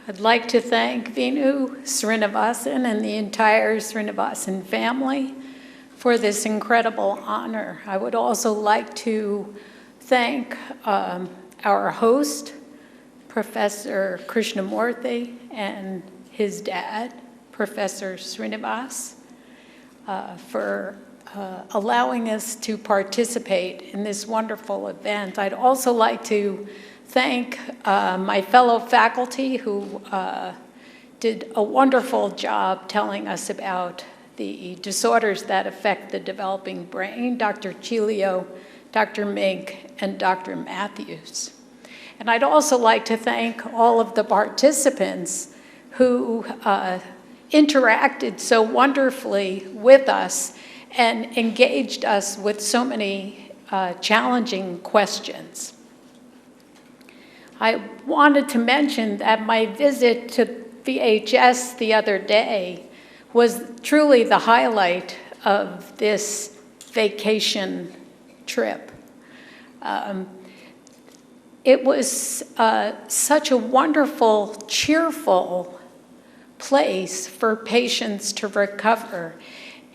I'd like to thank Vinu Srinivasan and the entire Srinivasan family for this incredible honor. I would also like to thank our host, Professor Krishnamurthy, and his dad, Professor Srinivas, for allowing us to participate in this wonderful event. I'd also like to thank my fellow faculty who did a wonderful job telling us about the disorders that affect the developing brain, Dr. Chilio, Dr. Mink, and Dr. Matthews. And I'd also like to thank all of the participants who interacted so wonderfully with us and engaged us with so many challenging questions. I wanted to mention that my visit to VHS the other day was truly the highlight of this vacation trip. It was such a wonderful, cheerful place for patients to recover.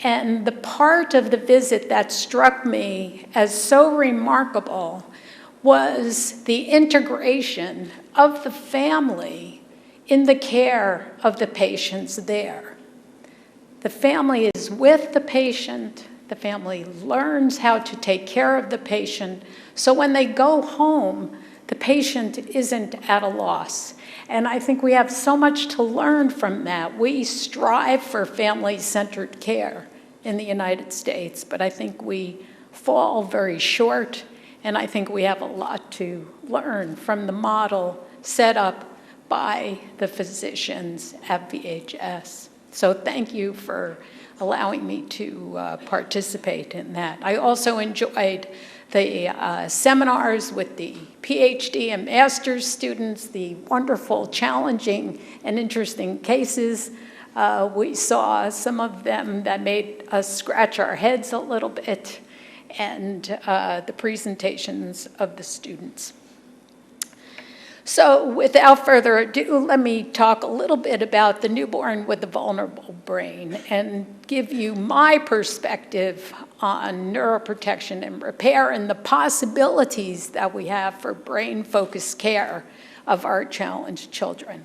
And the part of the visit that struck me as so remarkable was the integration of the family in the care of the patients there. The family is with the patient, the family learns how to take care of the patient, so when they go home, the patient isn't at a loss. And I think we have so much to learn from that. We strive for family-centered care in the United States, but I think we fall very short. And I think we have a lot to learn from the model set up by the physicians at VHS. So thank you for allowing me to participate in that. I also enjoyed the seminars with the PhD and master's students, the wonderful, challenging, and interesting cases. We saw some of them that made us scratch our heads a little bit, and the presentations of the students. So without further ado, let me talk a little bit about the newborn with the vulnerable brain and give you my perspective on neuroprotection and repair and the possibilities that we have for brain-focused care of our challenged children.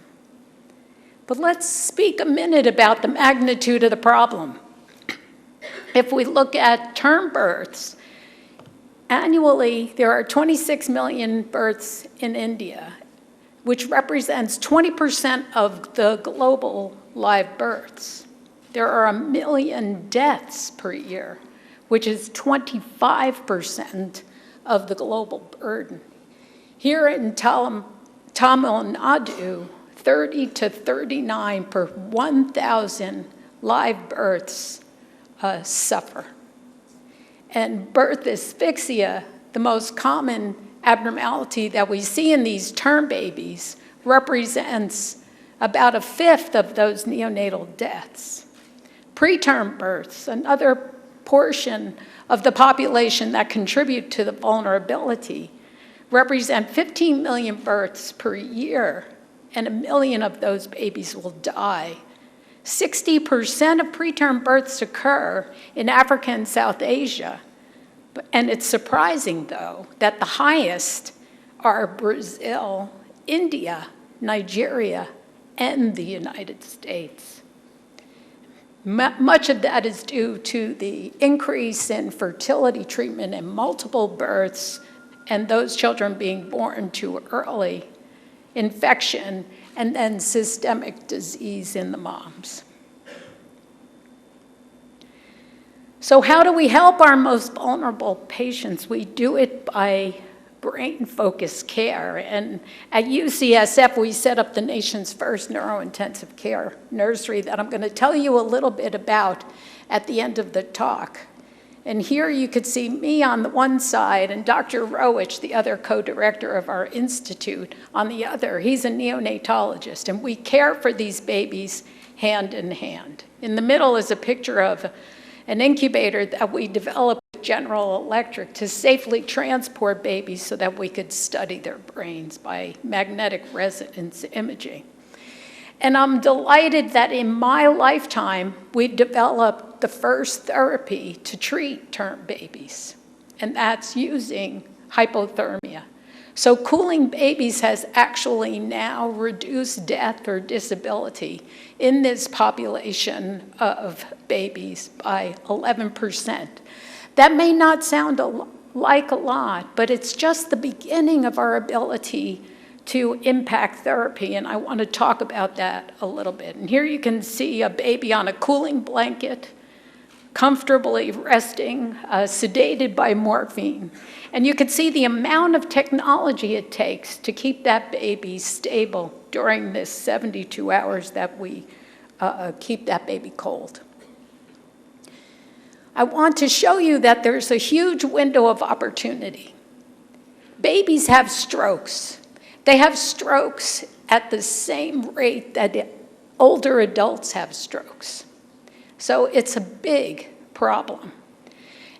But let's speak a minute about the magnitude of the problem. If we look at term births, annually, there are 26 million births in India, which represents 20% of the global live births. There are 1 million deaths per year, which is 25% of the global burden. Here in Tamil Nadu, 30 to 39 per 1,000 live births suffer. And birth asphyxia, the most common abnormality that we see in these term babies, represents about 1/5 of those neonatal deaths. Preterm births, another portion of the population that contribute to the vulnerability, represent 15 million births per year, and 1 million of those babies will die. 60% of preterm births occur in Africa and South Asia. And it's surprising, though, that the highest are Brazil, India, Nigeria, and the United States. Much of that is due to the increase in fertility treatment and multiple births, and those children being born too early, infection, and then systemic disease in the moms. So how do we help our most vulnerable patients? We do it by brain-focused care. And at UCSF, we set up the nation's first neurointensive care nursery that I'm going to tell you a little bit about at the end of the talk. And here you could see me on the one side and Dr. Rowich, the other co-director of our institute, on the other. He's a neonatologist, and we care for these babies hand in hand. In the middle is a picture of an incubator that we developed with General Electric to safely transport babies so that we could study their brains by magnetic resonance imaging. And I'm delighted that in my lifetime, we developed the first therapy to treat term babies, and that's using hypothermia. So cooling babies has actually now reduced death or disability in this population of babies by 11%. That may not sound like a lot, but it's just the beginning of our ability to impact therapy, and I want to talk about that a little bit. And here you can see a baby on a cooling blanket, comfortably resting, sedated by morphine. And you can see the amount of technology it takes to keep that baby stable during this 72 hours that we keep that baby cold. I want to show you that there's a huge window of opportunity. Babies have strokes. They have strokes at the same rate that older adults have strokes. So it's a big problem.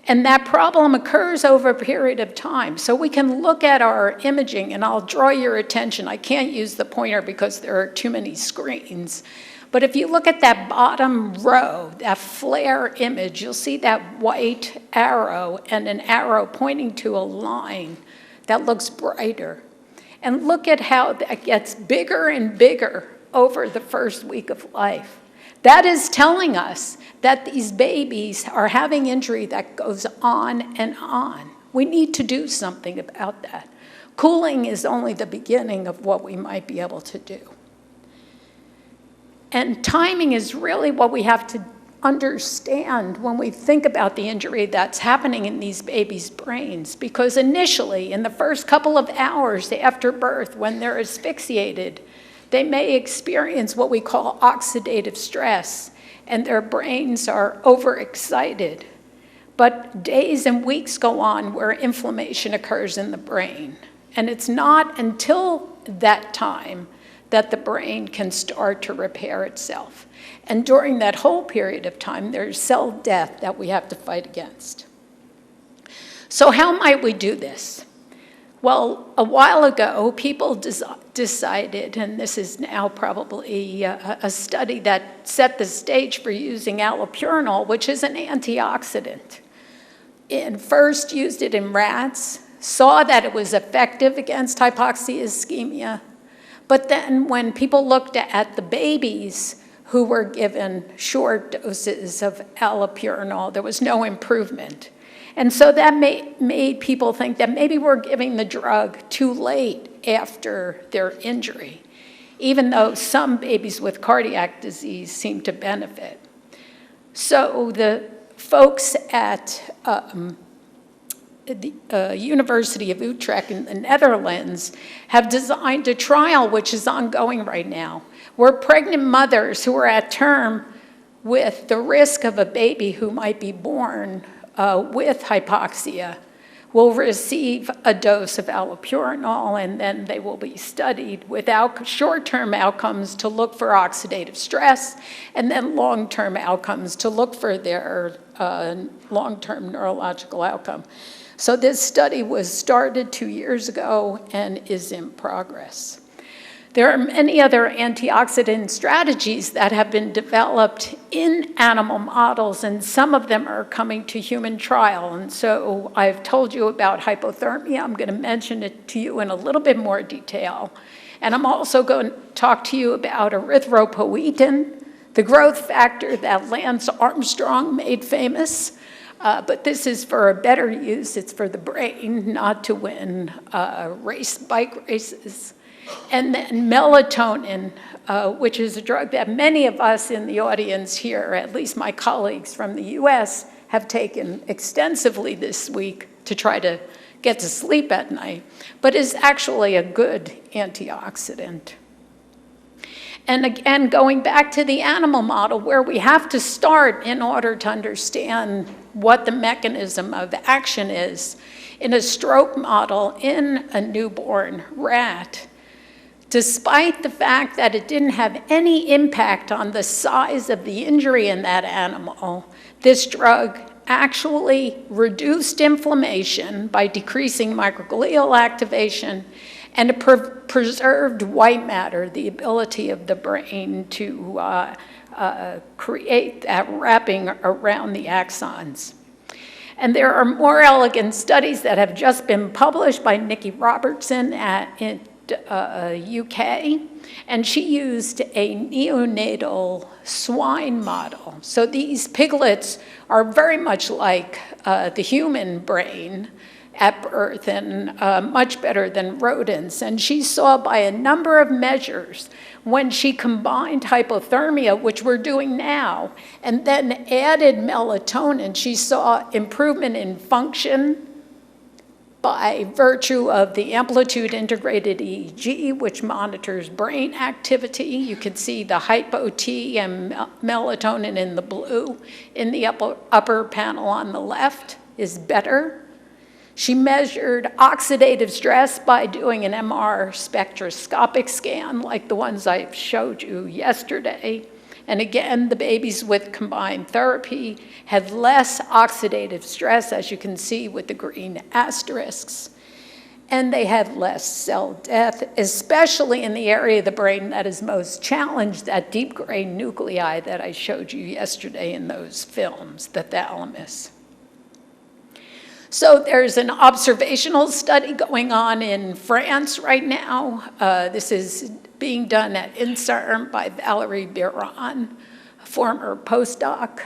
And that problem occurs over a period of time. So we can look at our imaging, and I'll draw your attention. I can't use the pointer because there are too many screens. But if you look at that bottom row, that flare image, you'll see that white arrow and an arrow pointing to a line that looks brighter. And look at how that gets bigger and bigger over the first week of life. That is telling us that these babies are having injury that goes on and on. We need to do something about that. Cooling is only the beginning of what we might be able to do. And timing is really what we have to understand when we think about the injury that's happening in these babies' brains, because initially, in the first couple of hours after birth, when they're asphyxiated, they may experience what we call oxidative stress, and their brains are overexcited. But days and weeks go on where inflammation occurs in the brain, and it's not until that time that the brain can start to repair itself. And during that whole period of time, there's cell death that we have to fight against. So how might we do this? Well, a while ago, people decided, and this is now probably a study that set the stage for using allopurinol, which is an antioxidant. And first used it in rats, saw that it was effective against hypoxic-ischemia. But then when people looked at the babies who were given short doses of allopurinol, there was no improvement. And so that made people think that maybe we're giving the drug too late after their injury, even though some babies with cardiac disease seem to benefit. So the folks at the University of Utrecht in the Netherlands have designed a trial which is ongoing right now, where pregnant mothers who are at term with the risk of a baby who might be born with hypoxia will receive a dose of allopurinol, and then they will be studied with short-term outcomes to look for oxidative stress, and then long-term outcomes to look for their long-term neurological outcome. So this study was started 2 years ago and is in progress. There are many other antioxidant strategies that have been developed in animal models, and some of them are coming to human trial. And so I've told you about hypothermia. I'm going to mention it to you in a little bit more detail. And I'm also going to talk to you about erythropoietin, the growth factor that Lance Armstrong made famous. But this is for a better use. It's for the brain, not to win bike races. And then melatonin, which is a drug that many of us in the audience here, at least my colleagues from the US, have taken extensively this week to try to get to sleep at night, but is actually a good antioxidant. And again, going back to the animal model, where we have to start in order to understand what the mechanism of action is, in a stroke model in a newborn rat, despite the fact that it didn't have any impact on the size of the injury in that animal, this drug actually reduced inflammation by decreasing microglial activation and it preserved white matter, the ability of the brain to create that wrapping around the axons. And there are more elegant studies that have just been published by Nikki Robertson in UK, and she used a neonatal swine model. So these piglets are very much like the human brain at birth and much better than rodents. And she saw by a number of measures, when she combined hypothermia, which we're doing now, and then added melatonin, she saw improvement in function by virtue of the amplitude integrated EEG, which monitors brain activity. You can see the hypo-T and melatonin in the blue in the upper panel on the left is better. She measured oxidative stress by doing an MR spectroscopic scan like the ones I showed you yesterday. And again, the babies with combined therapy had less oxidative stress, as you can see with the green asterisks. And they had less cell death, especially in the area of the brain that is most challenged, that deep gray nuclei that I showed you yesterday in those films, the thalamus. So there's an observational study going on in France right now. This is being done at INSERM by Valerie Biron, a former postdoc.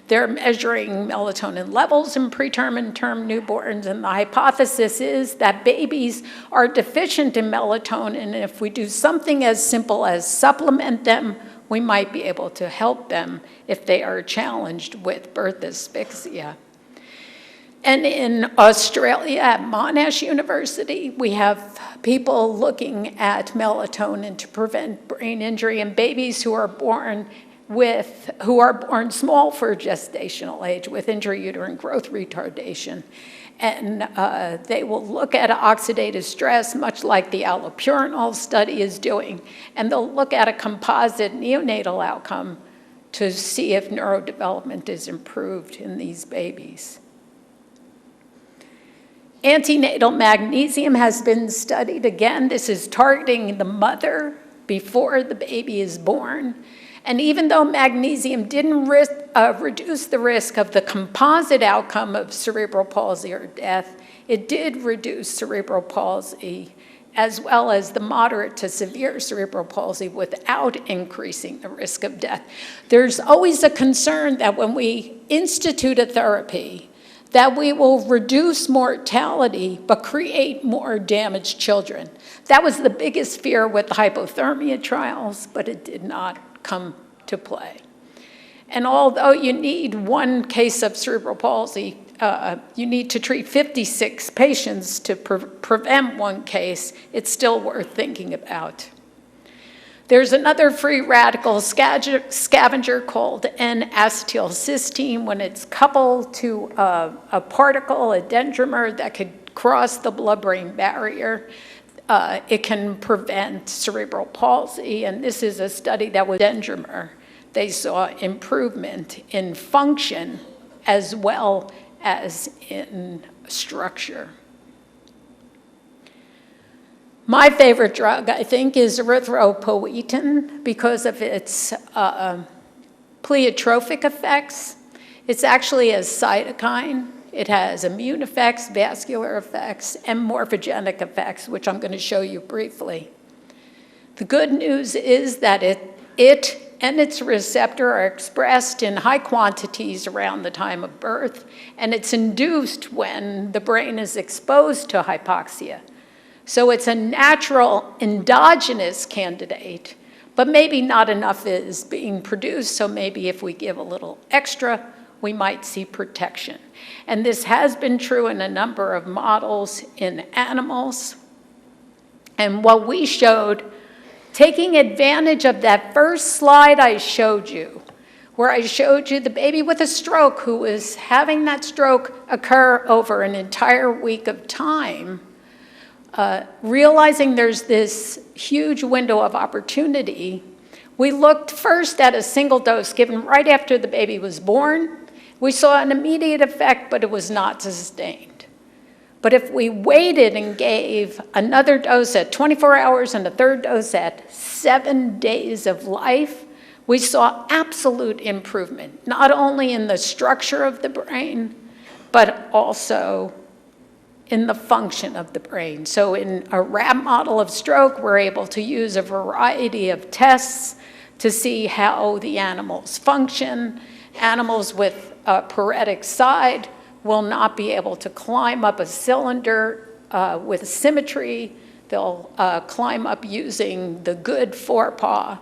They're measuring melatonin levels in preterm and term newborns, and the hypothesis is that babies are deficient in melatonin, and if we do something as simple as supplement them, we might be able to help them if they are challenged with birth asphyxia. And in Australia at Monash University, we have people looking at melatonin to prevent brain injury in babies who are born small for gestational age with intrauterine growth retardation. And they will look at oxidative stress, much like the allopurinol study is doing, and they'll look at a composite neonatal outcome to see if neurodevelopment is improved in these babies. Antenatal magnesium has been studied. Again, this is targeting the mother before the baby is born. And even though magnesium didn't reduce the risk of the composite outcome of cerebral palsy or death, it did reduce cerebral palsy as well as the moderate to severe cerebral palsy without increasing the risk of death. There's always a concern that when we institute a therapy, that we will reduce mortality but create more damaged children. That was the biggest fear with the hypothermia trials, but it did not come to play. And although you need one case of cerebral palsy, you need to treat 56 patients to prevent one case, it's still worth thinking about. There's another free radical scavenger called N-acetylcysteine. When it's coupled to a particle, a dendrimer that could cross the blood-brain barrier, it can prevent cerebral palsy. And this is a study that was dendrimer. They saw improvement in function as well as in structure. My favorite drug, I think, is erythropoietin because of its pleiotropic effects. It's actually a cytokine. It has immune effects, vascular effects, and morphogenic effects, which I'm going to show you briefly. The good news is that it and its receptor are expressed in high quantities around the time of birth, and it's induced when the brain is exposed to hypoxia. So it's a natural endogenous candidate, but maybe not enough is being produced, so maybe if we give a little extra, we might see protection. And this has been true in a number of models in animals. And what we showed, taking advantage of that first slide I showed you, where I showed you the baby with a stroke who was having that stroke occur over an entire week of time, realizing there's this huge window of opportunity, we looked first at a single dose given right after the baby was born. We saw an immediate effect, but it was not sustained. But if we waited and gave another dose at 24 hours and a third dose at 7 days of life, we saw absolute improvement, not only in the structure of the brain, but also in the function of the brain. So in a rat model of stroke, we're able to use a variety of tests to see how the animals function. Animals with a paretic side will not be able to climb up a cylinder with symmetry. They'll climb up using the good forepaw.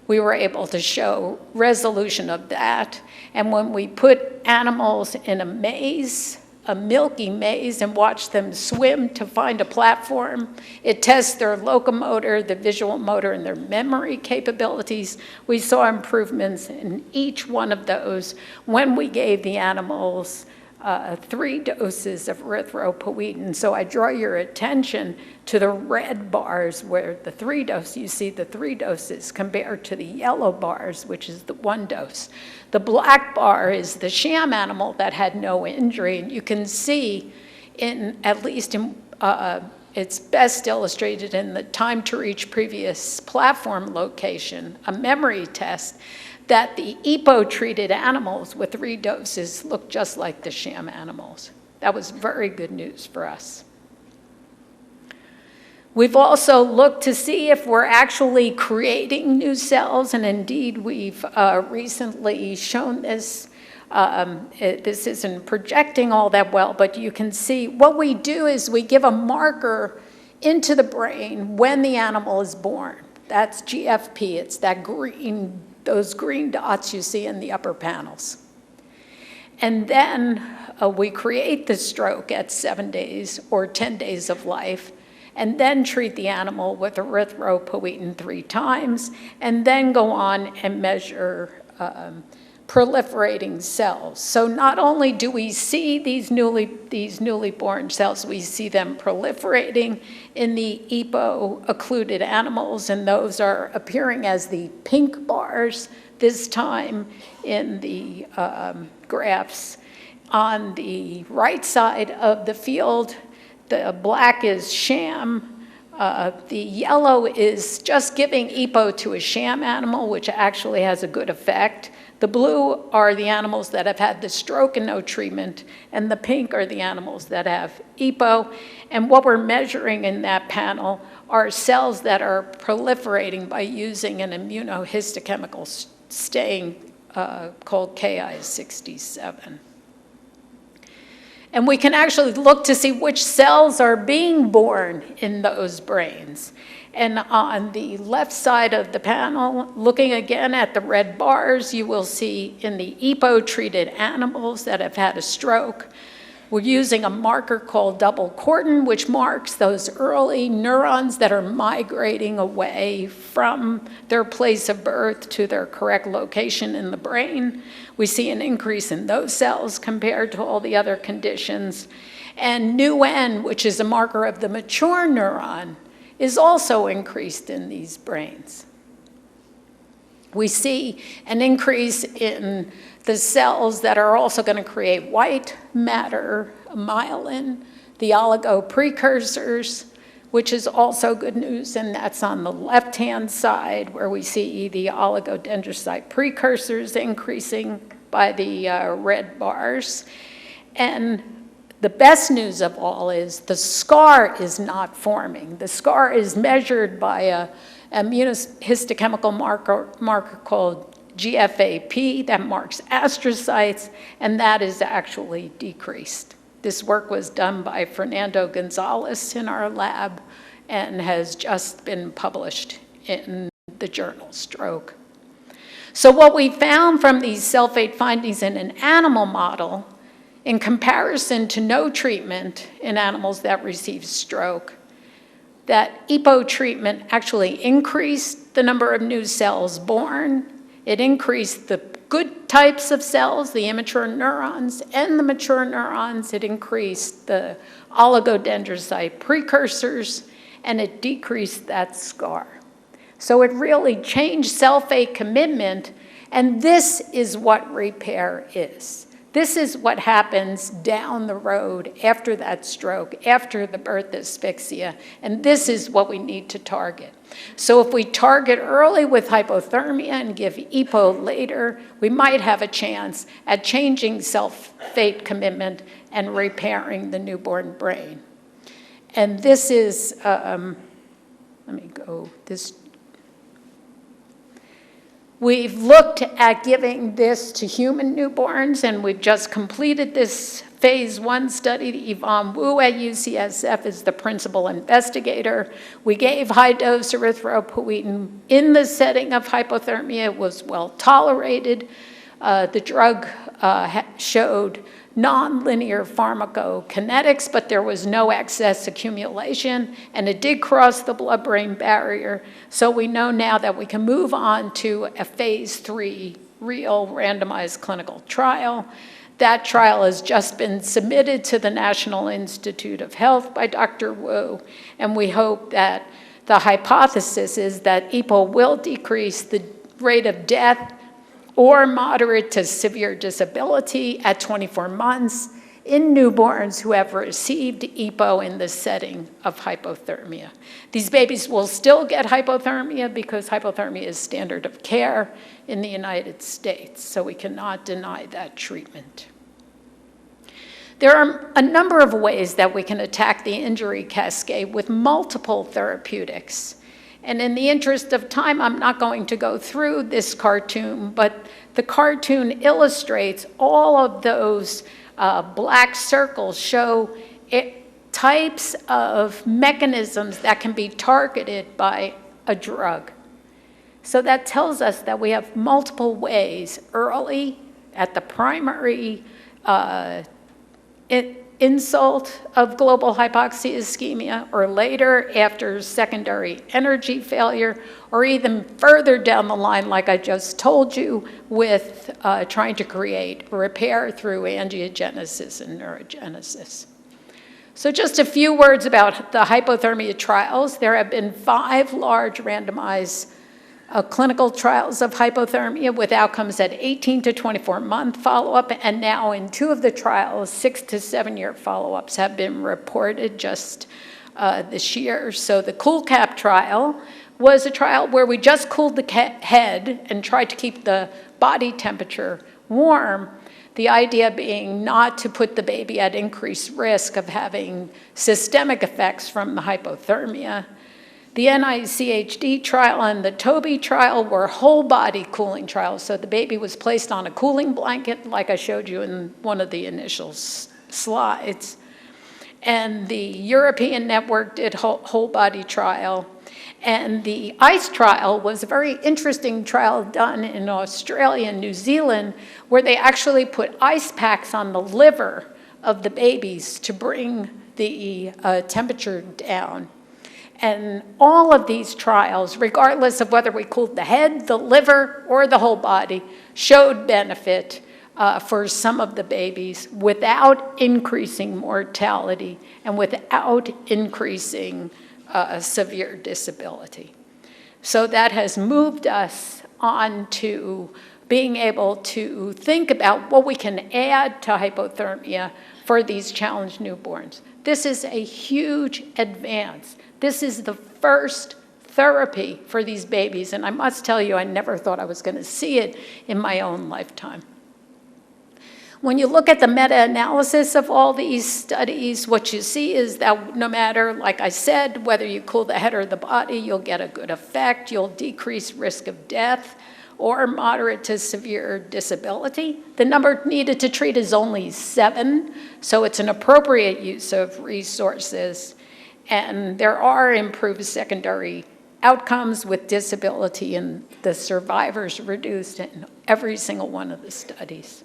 We were able to show resolution of that. And when we put animals in a maze, a milky maze, and watch them swim to find a platform, it tests their locomotor, the visual motor, and their memory capabilities. We saw improvements in each one of those when we gave the animals 3 doses of erythropoietin. So I draw your attention to the red bars where the 3 doses, you see the 3 doses compared to the yellow bars, which is the 1 dose. The black bar is the sham animal that had no injury, and you can see it's best illustrated in the time to reach previous platform location, a memory test, that the EPO-treated animals with 3 doses look just like the sham animals. That was very good news for us. We've also looked to see if we're actually creating new cells, and indeed we've recently shown this. This isn't projecting all that well, but you can see what we do is we give a marker into the brain when the animal is born. That's GFP. It's that those green dots you see in the upper panels. And then we create the stroke at 7 days or 10 days of life, and then treat the animal with erythropoietin 3 times, and then go on and measure proliferating cells. So not only do we see these newly born cells, we see them proliferating in the EPO-occluded animals, and those are appearing as the pink bars this time in the graphs. On the right side of the field, the black is sham. The yellow is just giving EPO to a sham animal, which actually has a good effect. The blue are the animals that have had the stroke and no treatment, and the pink are the animals that have EPO. And what we're measuring in that panel are cells that are proliferating by using an immunohistochemical stain called Ki-67. And we can actually look to see which cells are being born in those brains. And on the left side of the panel, looking again at the red bars, you will see in the EPO-treated animals that have had a stroke, we're using a marker called double cortin, which marks those early neurons that are migrating away from their place of birth to their correct location in the brain. We see an increase in those cells compared to all the other conditions. And nu-N, which is a marker of the mature neuron, is also increased in these brains. We see an increase in the cells that are also going to create white matter, myelin, the oligo precursors, which is also good news, and that's on the left-hand side where we see the oligodendrocyte precursors increasing by the red bars. And the best news of all is the scar is not forming. The scar is measured by an immunohistochemical marker called GFAP that marks astrocytes, and that is actually decreased. This work was done by Fernando Gonzalez in our lab and has just been published in the journal Stroke. So what we found from these cell fate findings in an animal model, in comparison to no treatment in animals that received stroke, that EPO treatment actually increased the number of new cells born. It increased the good types of cells, the immature neurons, and the mature neurons. It increased the oligodendrocyte precursors, and it decreased that scar. So it really changed cell fate commitment, and this is what repair is. This is what happens down the road after that stroke, after the birth asphyxia, and this is what we need to target. So if we target early with hypothermia and give EPO later, we might have a chance at changing self-fate commitment and repairing the newborn brain. And this is, we've looked at giving this to human newborns, and we've just completed this phase 1 study. Yvonne Wu at UCSF is the principal investigator. We gave high-dose erythropoietin in the setting of hypothermia. It was well tolerated. The drug showed nonlinear pharmacokinetics, but there was no excess accumulation, and it did cross the blood-brain barrier. So we know now that we can move on to a phase 3 real randomized clinical trial. That trial has just been submitted to the National Institute of Health by Dr. Wu, and we hope that the hypothesis is that EPO will decrease the rate of death or moderate to severe disability at 24 months in newborns who have received EPO in the setting of hypothermia. These babies will still get hypothermia because hypothermia is standard of care in the United States, so we cannot deny that treatment. There are a number of ways that we can attack the injury cascade with multiple therapeutics. And in the interest of time, I'm not going to go through this cartoon, but the cartoon illustrates all of those black circles show types of mechanisms that can be targeted by a drug. So that tells us that we have multiple ways early at the primary insult of global hypoxia-ischemia, or later after secondary energy failure, or even further down the line, like I just told you, with trying to create repair through angiogenesis and neurogenesis. So just a few words about the hypothermia trials. There have been 5 large randomized clinical trials of hypothermia with outcomes at 18 to 24-month follow-up, and now in 2 of the trials, 6 to 7-year follow-ups have been reported just this year. So the CoolCap trial was a trial where we just cooled the head and tried to keep the body temperature warm, the idea being not to put the baby at increased risk of having systemic effects from the hypothermia. The NICHD trial and the TOBY trial were whole body cooling trials. So the baby was placed on a cooling blanket, like I showed you in one of the initial slides. And the European network did whole body trial. And the ICE trial was a very interesting trial done in Australia and New Zealand, where they actually put ice packs on the liver of the babies to bring the temperature down. And all of these trials, regardless of whether we cooled the head, the liver, or the whole body, showed benefit for some of the babies without increasing mortality and without increasing severe disability. So that has moved us on to being able to think about what we can add to hypothermia for these challenged newborns. This is a huge advance. This is the first therapy for these babies, and I must tell you, I never thought I was going to see it in my own lifetime. When you look at the meta-analysis of all these studies, what you see is that no matter, like I said, whether you cool the head or the body, you'll get a good effect. You'll decrease risk of death or moderate to severe disability. The number needed to treat is only 7, so it's an appropriate use of resources. And there are improved secondary outcomes with disability, and the survivors reduced in every single one of the studies.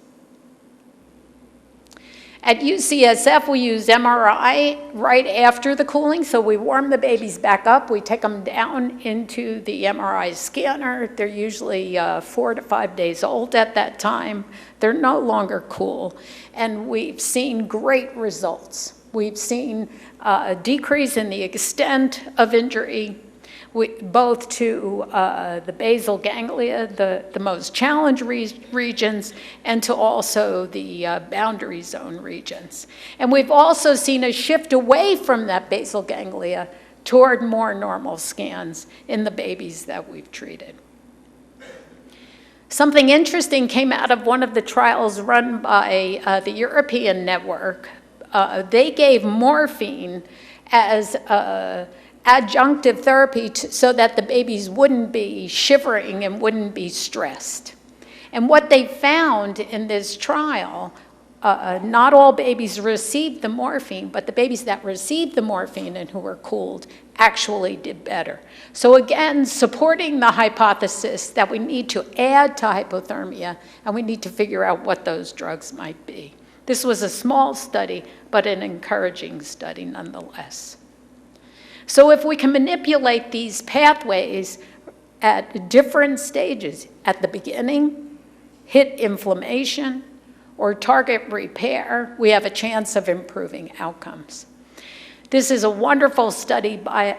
At UCSF, we use MRI right after the cooling, so we warm the babies back up. We take them down into the MRI scanner. They're usually 4 to 5 days old at that time. They're no longer cool, and we've seen great results. We've seen a decrease in the extent of injury. both to the basal ganglia, the most challenged regions, and to also the boundary zone regions. And we've also seen a shift away from that basal ganglia toward more normal scans in the babies that we've treated. Something interesting came out of one of the trials run by the European network. They gave morphine as adjunctive therapy so that the babies wouldn't be shivering and wouldn't be stressed. And what they found in this trial, not all babies received the morphine, but the babies that received the morphine and who were cooled actually did better. So again, supporting the hypothesis that we need to add to hypothermia, and we need to figure out what those drugs might be. This was a small study, but an encouraging study nonetheless. So if we can manipulate these pathways at different stages, at the beginning, hit inflammation, or target repair, we have a chance of improving outcomes. This is a wonderful study by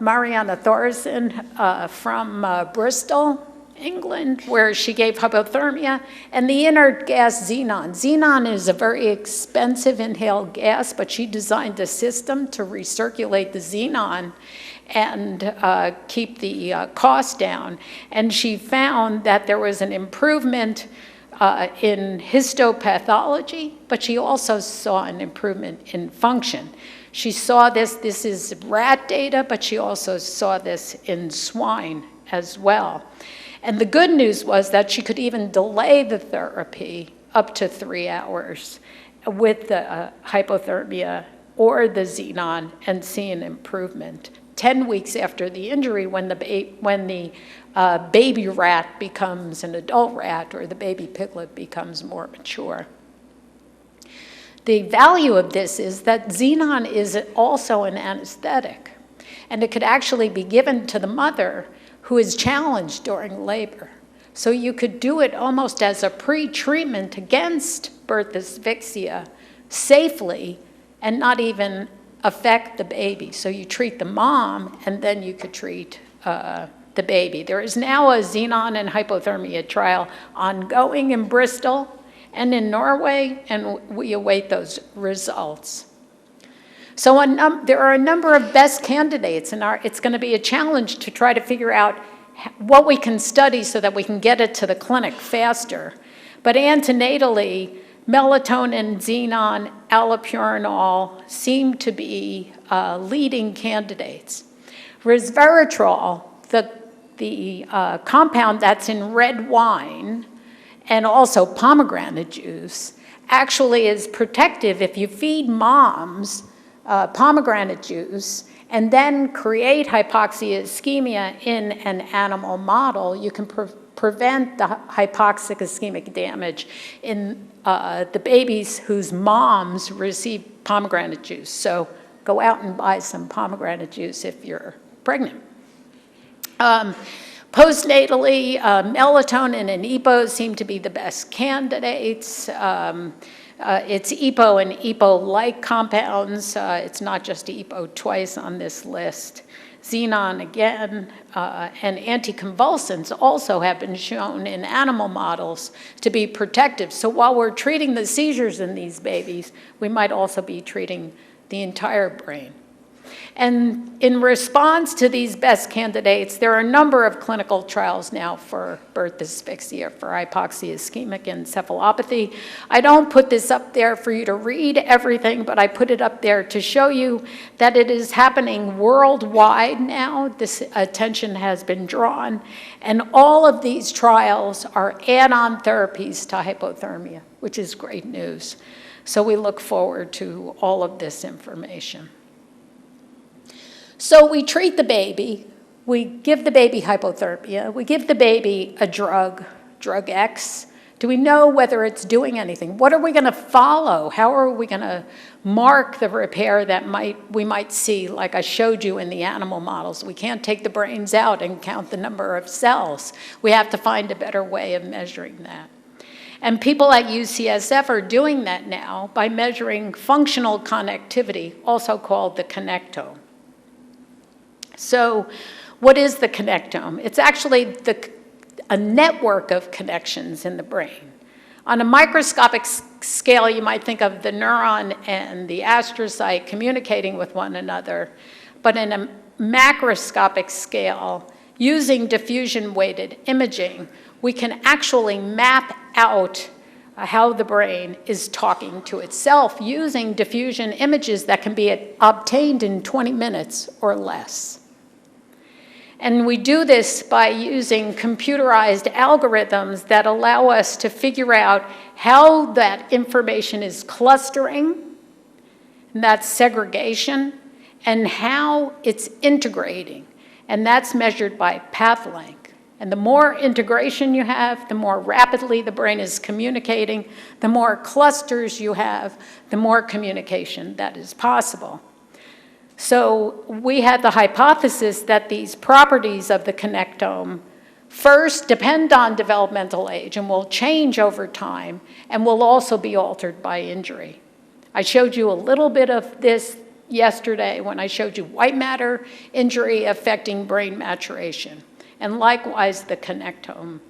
Mariana Thoresen from Bristol, England, where she gave hypothermia, and the inert gas xenon. Xenon is a very expensive inhaled gas, but she designed a system to recirculate the xenon and keep the cost down. And she found that there was an improvement in histopathology, but she also saw an improvement in function. She saw this is rat data, but she also saw this in swine as well. And the good news was that she could even delay the therapy up to 3 hours with the hypothermia or the xenon and see an improvement 10 weeks after the injury when the baby rat becomes an adult rat or the baby piglet becomes more mature. The value of this is that xenon is also an anesthetic, and it could actually be given to the mother who is challenged during labor. So you could do it almost as a pre-treatment against birth asphyxia safely and not even affect the baby. So you treat the mom and then you could treat the baby. There is now a xenon and hypothermia trial ongoing in Bristol and in Norway, and we await those results. So there are a number of best candidates, and it's going to be a challenge to try to figure out what we can study so that we can get it to the clinic faster. But antenatally, melatonin, xenon, allopurinol seem to be leading candidates. Resveratrol, the compound that's in red wine and also pomegranate juice, actually is protective if you feed moms pomegranate juice and then create hypoxia-ischemia in an animal model. You can prevent the hypoxic-ischemic damage in the babies whose moms receive pomegranate juice. So go out and buy some pomegranate juice if you're pregnant. Postnatally, melatonin and EPO seem to be the best candidates. It's EPO and EPO-like compounds. It's not just EPO twice on this list. Xenon again, and anticonvulsants also have been shown in animal models to be protective. So while we're treating the seizures in these babies, we might also be treating the entire brain. And in response to these best candidates, there are a number of clinical trials now for birth asphyxia, for hypoxia-ischemic encephalopathy. I don't put this up there for you to read everything, but I put it up there to show you that it is happening worldwide now. This attention has been drawn. And all of these trials are add-on therapies to hypothermia, which is great news. So we look forward to all of this information. So we treat the baby, we give the baby hypothermia, we give the baby a drug X. Do we know whether it's doing anything? What are we going to follow? How are we going to mark the repair that we might see, like I showed you in the animal models? We can't take the brains out and count the number of cells. We have to find a better way of measuring that. And people at UCSF are doing that now by measuring functional connectivity, also connectome. So What is the connectome? It's actually a network of connections in the brain. On a microscopic scale, you might think of the neuron and the astrocyte communicating with one another, but in a macroscopic scale, using diffusion-weighted imaging, we can actually map out how the brain is talking to itself using diffusion images that can be obtained in 20 minutes or less. And we do this by using computerized algorithms that allow us to figure out how that information is clustering, and that's segregation, and how it's integrating, and that's measured by path length. And the more integration you have, the more rapidly the brain is communicating, the more clusters you have, the more communication that is possible. So we had the hypothesis that these properties of the connectome first depend on developmental age and will change over time and will also be altered by injury. I showed you a little bit of this yesterday when I showed you white matter injury affecting brain maturation. And likewise, the connectome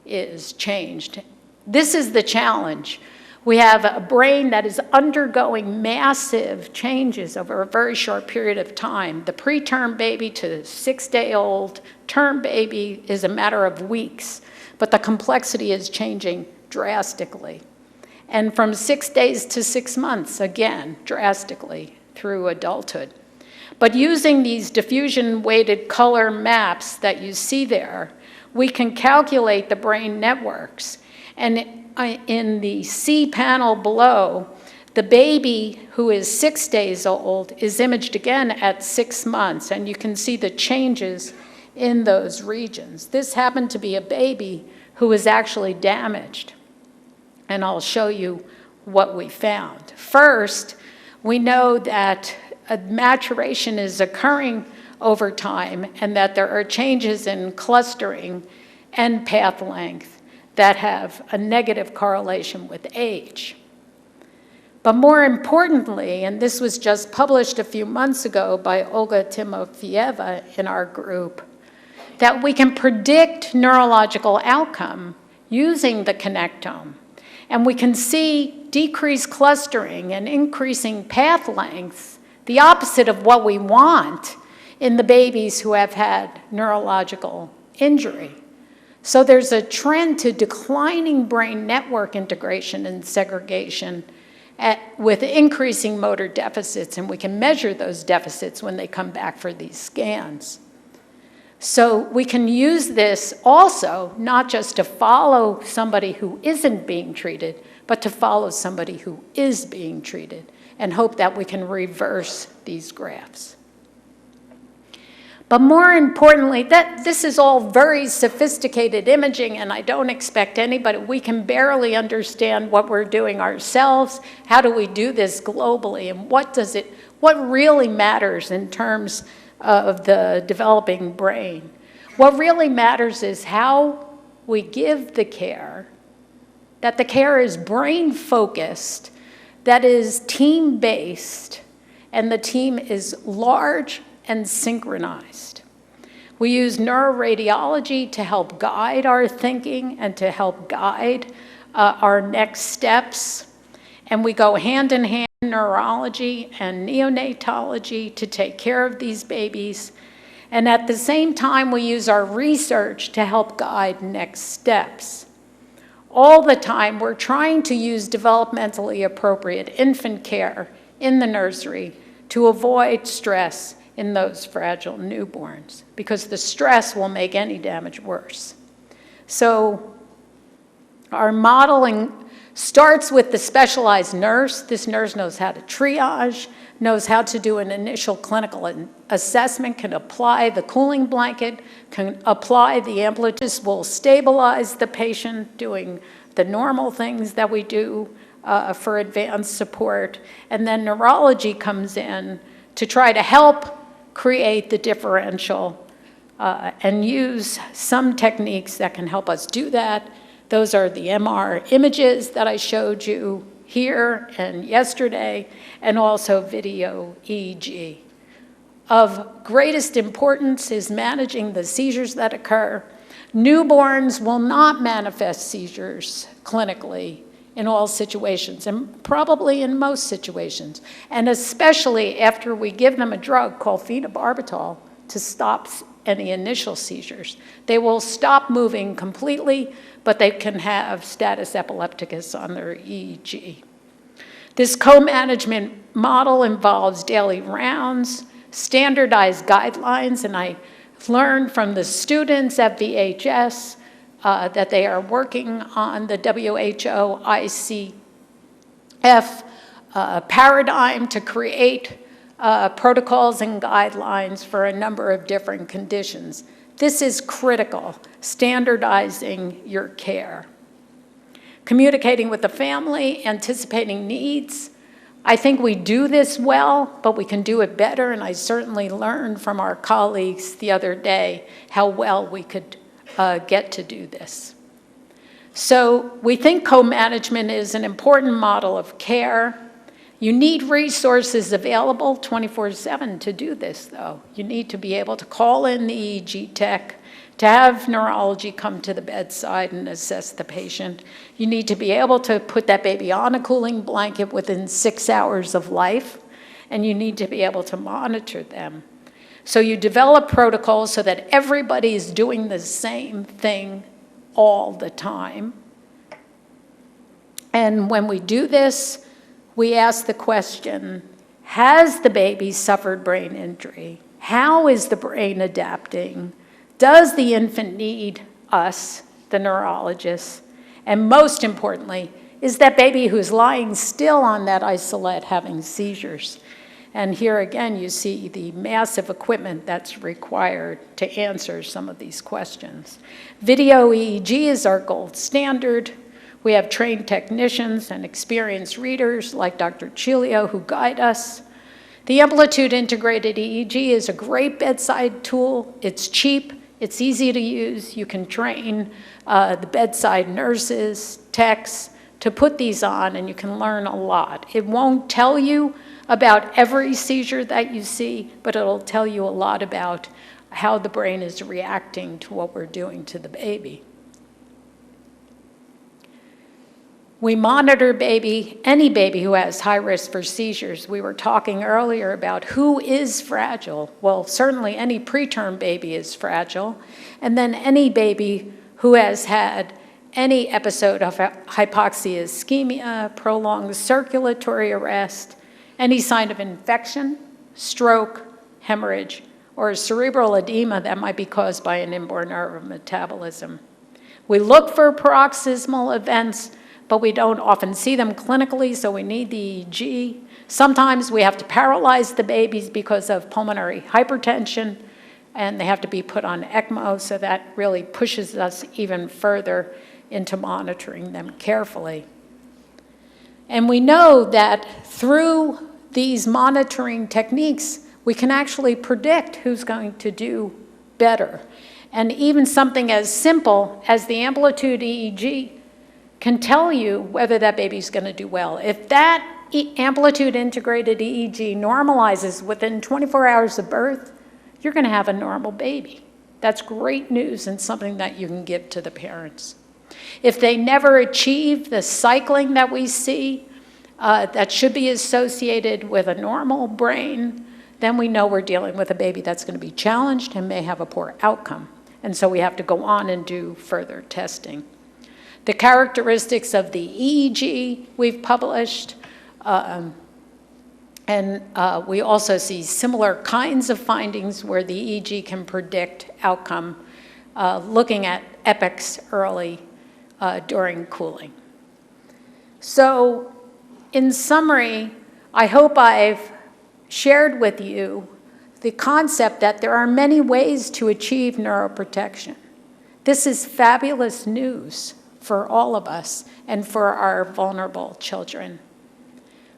is changed. This is the challenge. We have a brain that is undergoing massive changes over a very short period of time. The preterm baby to 6-day-old term baby is a matter of weeks, but the complexity is changing drastically. And from 6 days to 6 months, again, drastically through adulthood. But using these diffusion-weighted color maps that you see there, we can calculate the brain networks. And in the C panel below, the baby who is 6 days old is imaged again at 6 months, and you can see the changes in those regions. This happened to be a baby who was actually damaged, and I'll show you what we found. First, we know that maturation is occurring over time and that there are changes in clustering and path length that have a negative correlation with age. But more importantly, and this was just published a few months ago by Olga Timofeyeva in our group, that we can predict neurological outcome using the connectome. And we can see decreased clustering and increasing path lengths, the opposite of what we want in the babies who have had neurological injury. So there's a trend to declining brain network integration and segregation with increasing motor deficits, and we can measure those deficits when they come back for these scans. So we can use this also not just to follow somebody who isn't being treated, but to follow somebody who is being treated and hope that we can reverse these graphs. But more importantly, this is all very sophisticated imaging, and I don't expect anybody, we can barely understand what we're doing ourselves. How do we do this globally, and what really matters in terms of the developing brain? What really matters is how we give the care, that the care is brain-focused, that is team-based, and the team is large and synchronized. We use neuroradiology to help guide our thinking and to help guide our next steps. And we go hand in hand, neurology and neonatology, to take care of these babies. And at the same time, we use our research to help guide next steps. All the time, we're trying to use developmentally appropriate infant care in the nursery to avoid stress in those fragile newborns, because the stress will make any damage worse. So our modeling starts with the specialized nurse. This nurse knows how to triage, knows how to do an initial clinical assessment, can apply the cooling blanket, can apply the amplitude, will stabilize the patient, doing the normal things that we do for advanced support. And then neurology comes in to try to help create the differential and use some techniques that can help us do that. Those are the MR images that I showed you here and yesterday, and also video EEG. of greatest importance is managing the seizures that occur. Newborns will not manifest seizures clinically in all situations, and probably in most situations, and especially after we give them a drug called phenobarbital to stop any initial seizures. They will stop moving completely, but they can have status epilepticus on their EEG. This co-management model involves daily rounds, standardized guidelines, and I learned from the students at VHS that they are working on the WHO ICF paradigm to create protocols and guidelines for a number of different conditions. This is critical, standardizing your care. Communicating with the family, anticipating needs. I think we do this well, but we can do it better, and I certainly learned from our colleagues the other day how well we could get to do this. So we think co-management is an important model of care. You need resources available 24/7 to do this, though. You need to be able to call in the EEG tech, to have neurology come to the bedside and assess the patient. You need to be able to put that baby on a cooling blanket within 6 hours of life, and you need to be able to monitor them. So you develop protocols so that everybody is doing the same thing all the time. And when we do this, we ask the question, has the baby suffered brain injury? How is the brain adapting? Does the infant need us, the neurologists? And most importantly, is that baby who's lying still on that isolette having seizures? And here again, you see the massive equipment that's required to answer some of these questions. Video EEG is our gold standard. We have trained technicians and experienced readers like Dr. Chilio who guide us. The amplitude integrated EEG is a great bedside tool. It's cheap, it's easy to use. You can train the bedside nurses, techs to put these on, and you can learn a lot. It won't tell you about every seizure that you see, but it'll tell you a lot about how the brain is reacting to what we're doing to the baby. We monitor any baby who has high risk for seizures. We were talking earlier about who is fragile. Well, certainly any preterm baby is fragile. And then any baby who has had any episode of hypoxia-ischemia, prolonged circulatory arrest, any sign of infection, stroke, hemorrhage, or cerebral edema that might be caused by an inborn error of metabolism. We look for paroxysmal events, but we don't often see them clinically, so we need the EEG. Sometimes we have to paralyze the babies because of pulmonary hypertension, and they have to be put on ECMO, so that really pushes us even further into monitoring them carefully. And we know that through these monitoring techniques, we can actually predict who's going to do better. And even something as simple as the amplitude EEG can tell you whether that baby's going to do well. If that amplitude integrated EEG normalizes within 24 hours of birth, you're going to have a normal baby. That's great news and something that you can give to the parents. If they never achieve the cycling that we see that should be associated with a normal brain, then we know we're dealing with a baby that's going to be challenged and may have a poor outcome. And so we have to go on and do further testing. The characteristics of the EEG we've published, and we also see similar kinds of findings where the EEG can predict outcome, looking at epochs early during cooling. So in summary, I hope I've shared with you the concept that there are many ways to achieve neuroprotection. This is fabulous news for all of us and for our vulnerable children.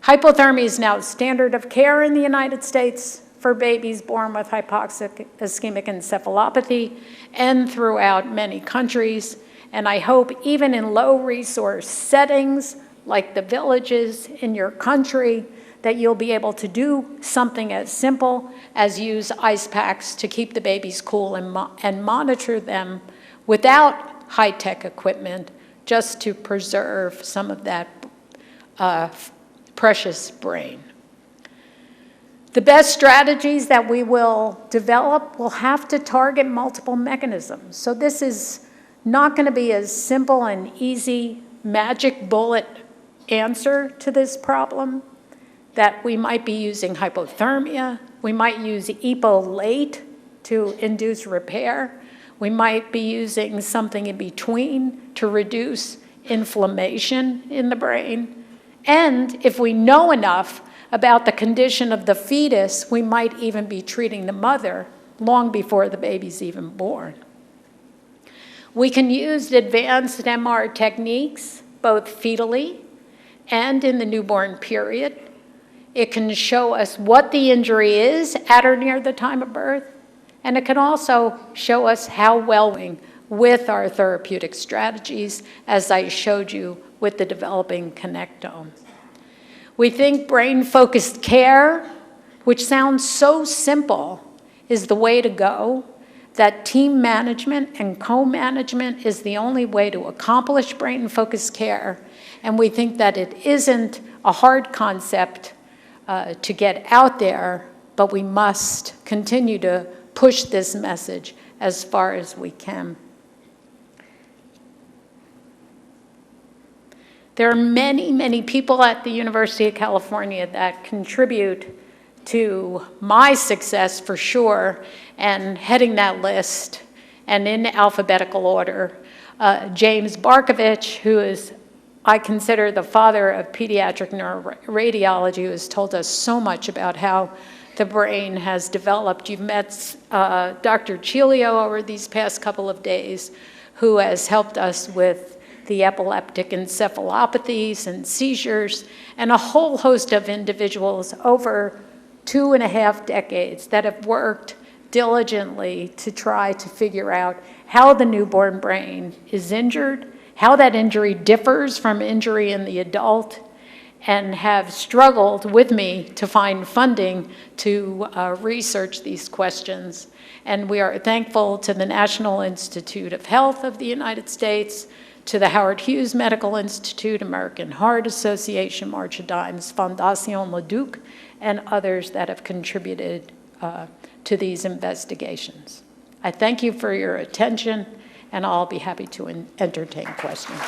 Hypothermia is now standard of care in the United States for babies born with hypoxic-ischemic encephalopathy and throughout many countries. And I hope even in low resource settings like the villages in your country that you'll be able to do something as simple as use ice packs to keep the babies cool and monitor them without high-tech equipment, just to preserve some of that precious brain. The best strategies that we will develop will have to target multiple mechanisms. So this is not going to be a simple and easy magic bullet answer to this problem, that we might be using hypothermia, we might use EPO late to induce repair, we might be using something in between to reduce inflammation in the brain, and if we know enough about the condition of the fetus, we might even be treating the mother long before the baby's even born. We can use advanced MR techniques, both fetally and in the newborn period. It can show us what the injury is at or near the time of birth, and it can also show us how well we're doing with our therapeutic strategies, as I showed you with the developing connectome. We think brain-focused care, which sounds so simple, is the way to go, that team management and co-management is the only way to accomplish brain-focused care, and we think that it isn't a hard concept to get out there, but we must continue to push this message as far as we can. There are many, many people at the University of California that contribute to my success for sure, and heading that list, and in alphabetical order, James Barkovich, who is, I consider, the father of pediatric neuroradiology, who has told us so much about how the brain has developed. You've met Dr. Cilio over these past couple of days, who has helped us with the epileptic encephalopathies and seizures, and a whole host of individuals over 2.5 decades that have worked diligently to try to figure out how the newborn brain is injured, how that injury differs from injury in the adult, and have struggled with me to find funding to research these questions. And we are thankful to the National Institute of Health of the United States, to the Howard Hughes Medical Institute, American Heart Association, March of Dimes, Fondation Leduc, and others that have contributed to these investigations. I thank you for your attention, and I'll be happy to entertain questions.